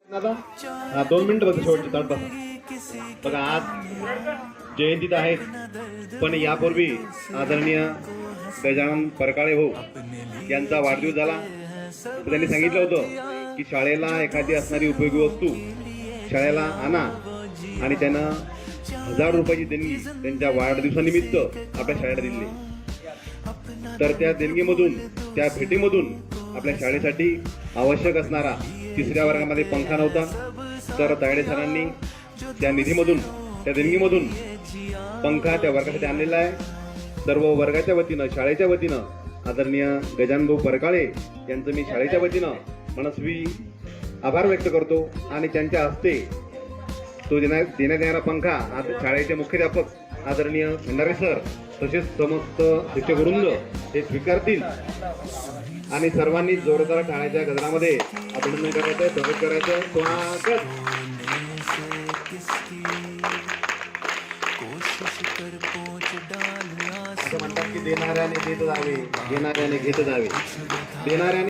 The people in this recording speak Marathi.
आता हा 2 मिनिटं फक्त शेवटची ताट बसा. बघा आज जयंती तर आहे, पण यापूर्वी आदरणीय गजानन परकाळे हो यांचा वाढदिवस झाला. तर त्यांनी सांगितलं होतं की शाळेला एखादी असणारी उपयोगी वस्तू शाळेला आणा आणि त्यानं 1000 रुपयाची देणगी त्यांच्या वाढदिवसानिमित्त आपल्या शाळेला दिली. तर त्या देणगीमधून त्या भेटीमधून आपल्या शाळेसाठी आवश्यक असणारा 3ऱ्या वर्गामध्ये पंखा नव्हता, तर तायडे सरांनी त्या निधीमधून त्या देणगीमधून पंखा त्या वर्गासाठी आणलेला आहे. सर्व वर्गाच्या वतीनं शाळेच्या वतीनं आदरणीय गजाननभाऊ परकाळे यांचं मी शाळेच्या वतीनं मनस्वी आभार व्यक्त करतो. आणि त्यांच्या हस्ते तो देण्यात येणारा पंखा आज शाळेचे मुख्याध्यापक आदरणीय भंडारे सर तसेच समस्त शिक्षकवृंद हे स्वीकारतील. आणि सर्वांनी जोरदार टाळ्याच्या गजरामध्ये अभिनंदन करायचं, स्वागत करायचं. स्वागत. असं म्हणतात की देणाऱ्याने देत जावे, घेणाऱ्याने घेत जावे. देणाऱ्याने